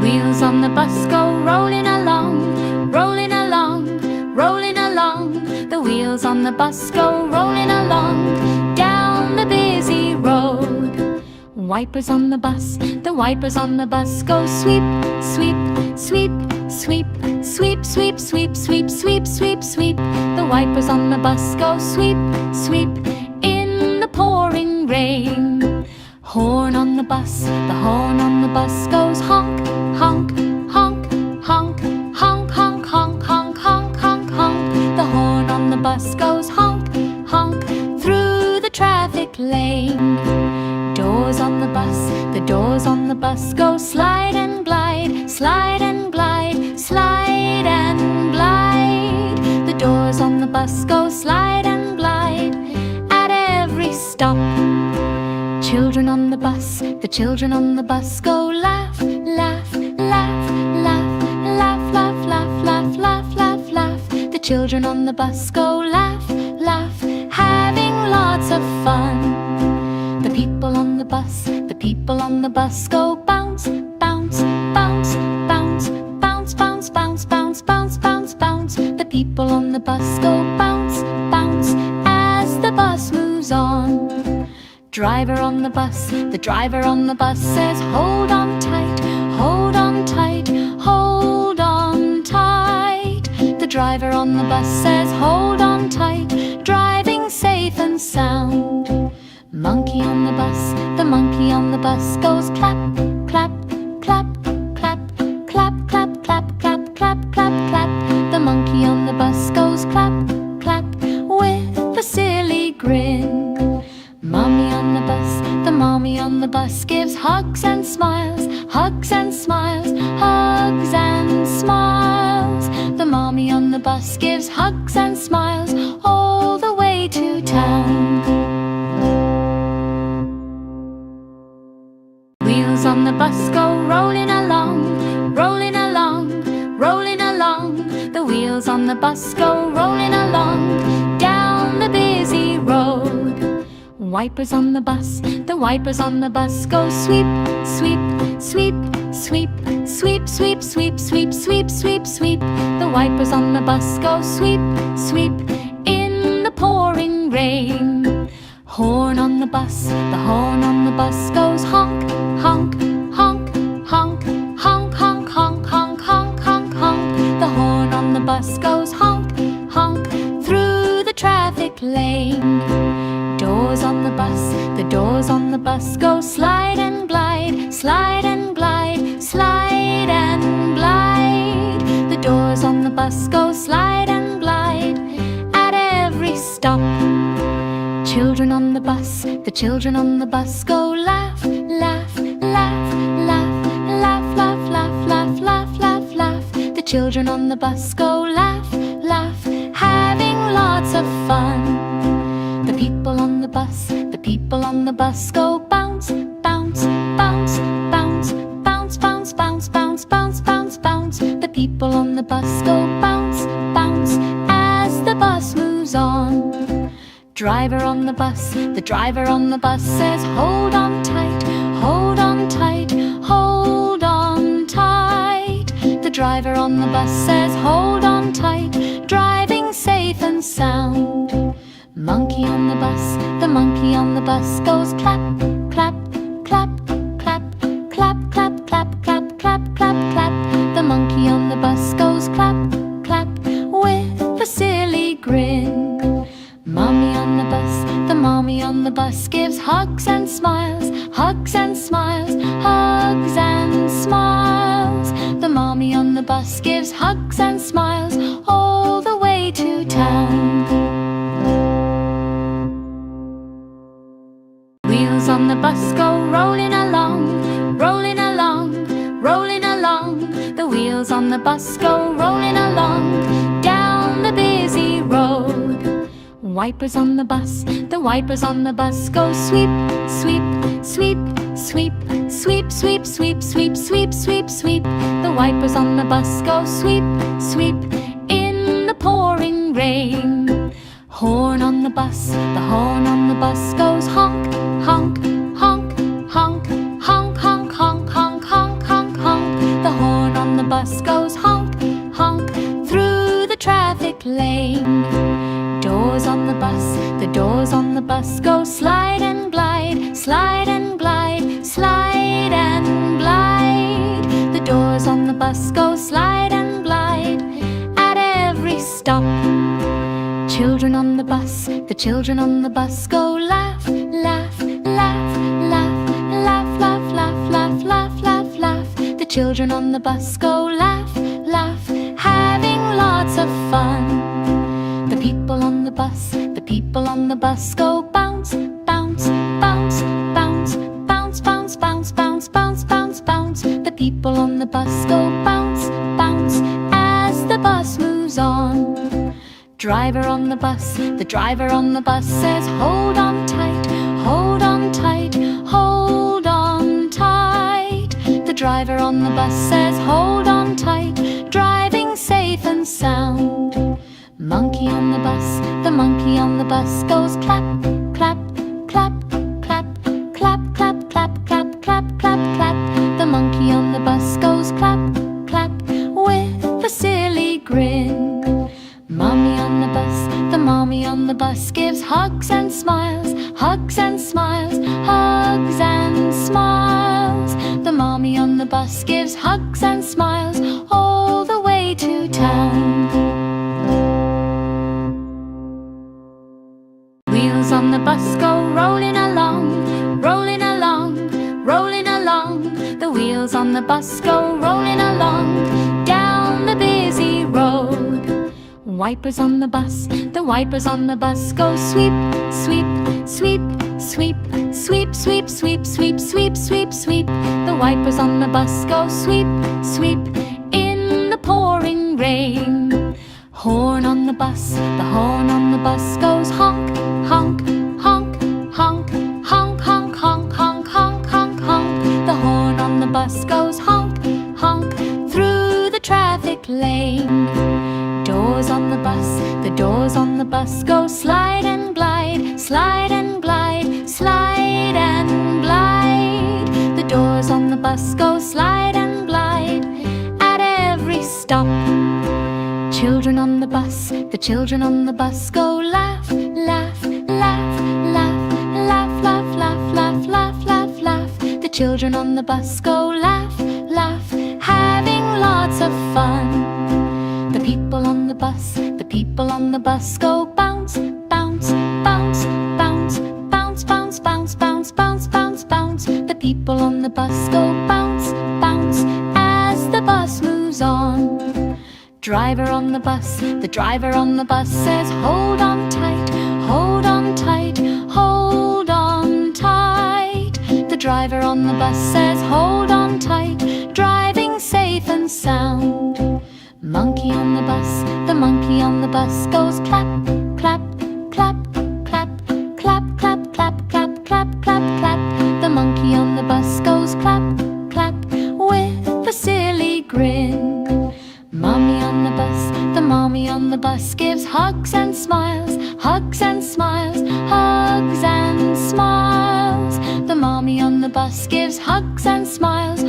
Wheels on the bus go rolling along, rolling along, rolling along. The wheels on the bus go rolling along down the busy road. Wipers on the bus, the wipers on the bus go sweep, sweep, sweep, sweep, sweep, sweep, sweep, sweep, sweep, sweep, sweep. The wipers on the bus go sweep, sweep in the pouring rain. Horn on the bus, the horn on the bus goes honk, honk, honk, honk, honk, honk, honk, honk, honk, honk, honk. The horn on the bus goes honk, honk through the traffic lane. Doors on the bus, the doors on the bus go slide and glide, slide and glide, slide and glide. The doors on the bus go slide and glide at every stop. Children on the bus, the children on the bus go laugh, laugh, laugh, laugh, laugh, laugh, laugh, laugh, laugh, laugh, laugh. The children on the bus go laugh, laugh, having lots of fun. The people on the bus, the people on the bus go bounce, bounce, bounce, bounce, bounce, bounce, bounce, bounce, bounce, bounce, bounce. The people on the bus go bounce, bounce as the bus moves on. Driver on the bus, the driver on the bus says hold on tight, hold on tight, hold on tight. The driver on the bus says hold on tight, driving safe and sound. Monkey on the bus, the monkey on the bus goes clap, clap, clap, clap, clap, clap, clap, clap, clap, clap, clap. The monkey on the bus goes clap, clap with a silly grin. Mommy on the bus, the mommy on the bus gives hugs and smiles, hugs and smiles, hugs and smiles. The mommy on the bus gives hugs and smiles all the way to town. Wheels on the bus go rolling along, rolling along, rolling along. The wheels on the bus go rolling along down the busy road. Wipers on the bus, the wipers on the bus go sweep, sweep, sweep, sweep, sweep, sweep, sweep, sweep, sweep, sweep, sweep. The wipers on the bus go sweep, sweep in the pouring rain. Horn on the bus, the horn on the bus goes honk, honk, honk, honk, honk, honk, honk, honk, honk, honk, honk. The horn on the bus goes honk, honk through the traffic lane. Doors on the bus, the doors on the bus go slide and glide, slide and glide, slide and glide. The doors on the bus go slide and glide at every stop. Children on the bus, the children on the bus go laugh, laugh, laugh, laugh, laugh, laugh, laugh, laugh, laugh, laugh, laugh. The children on the bus go laugh, laugh, having lots of fun. The people on the bus, the people on the bus go bounce, bounce, bounce, bounce, bounce, bounce, bounce, bounce, bounce, bounce, bounce. The people on the bus go bounce, bounce as the bus moves on. Driver on the bus, the driver on the bus says hold on tight, hold on tight, hold on tight. The driver on the bus says hold on tight, driving safe and sound. Monkey on the bus, the monkey on the bus goes clap, clap, clap, clap, clap, clap, clap, clap, clap, clap, clap. The monkey on the bus goes clap, clap with a silly grin. Mommy on the bus, the mommy on the bus gives hugs and smiles, hugs and smiles, hugs and smiles. The mommy on the bus gives hugs and smiles all the way to town. Wheels on the bus go rolling along, rolling along, rolling along. The wheels on the bus go rolling along down the busy road. Wipers on the bus, the wipers on the bus go sweep, sweep, sweep, sweep, sweep, sweep, sweep, sweep, sweep, sweep, sweep. The wipers on the bus go sweep, sweep in the pouring rain. Horn on the bus, the horn on the bus goes honk, honk, honk, honk, honk, honk, honk, honk, honk, honk, honk. The on the bus goes honk, honk through the traffic lane. Doors on the bus, the doors on the bus go slide and glide, slide and glide, slide and glide. The doors on the bus go slide and glide at every stop. Children on the bus, the children on the bus go laugh, laugh, laugh, laugh, laugh, laugh, laugh, laugh, laugh, laugh, laugh. The children on the bus go laugh, laugh, having lots of fun. The people on the bus, the people on the bus go bounce, bounce, bounce, bounce, bounce, bounce, bounce, bounce, bounce, bounce, bounce. The people on the bus go bounce, bounce as the bus moves on. Driver on the bus, the driver on the bus says hold on tight, hold on tight, hold on tight. The driver on the bus says hold on tight, driving safe and sound. Monkey on the bus, the monkey on the bus goes clap, clap, clap, clap, clap, clap, clap, clap, clap, clap, clap. The monkey on the bus goes clap, clap with a silly grin. Mommy on the bus, the mommy on the bus gives hugs and smiles, hugs and smiles, hugs and smiles. The mommy on the bus gives hugs and smiles all the way to town. Wheels on the bus go rolling along, rolling along, rolling along. The wheels on the bus go rolling along down the busy road. Wipers on the bus, the wipers on the bus go sweep, sweep, sweep, sweep, sweep, sweep, sweep, sweep, sweep, sweep, sweep. The wipers on the bus go sweep, sweep in the pouring rain. Horn on the bus, the horn on the bus goes honk, honk, honk, honk, honk, honk, honk, honk, honk, honk, honk. The horn on the bus goes honk, honk through the traffic lane. Doors on the bus, the doors on the bus go slide and glide, slide and glide, slide and glide. The doors on the bus go slide and glide at every stop. Children on the bus, the children on the bus go laugh, laugh, laugh, laugh, laugh, laugh, laugh, laugh, laugh, laugh, laugh. The children on the bus go laugh, laugh, having lots of fun. The people on the bus, the people on the bus go bounce, bounce, bounce, bounce, bounce, bounce, bounce, bounce, bounce, bounce, bounce. The people on the bus go bounce, bounce as the bus moves on. Driver on the bus, the driver on the bus says hold on tight, hold on tight, hold on tight. The driver on the bus says hold on tight, driving safe and sound. Monkey on the bus, the monkey on the bus goes clap, clap, clap, clap, clap, clap, clap, clap, clap, clap, clap. The monkey on the bus goes clap, clap with a silly grin. Mommy on the bus, the mommy on the bus gives hugs and smiles, hugs and smiles, hugs and smiles. The mommy on the bus gives hugs and smiles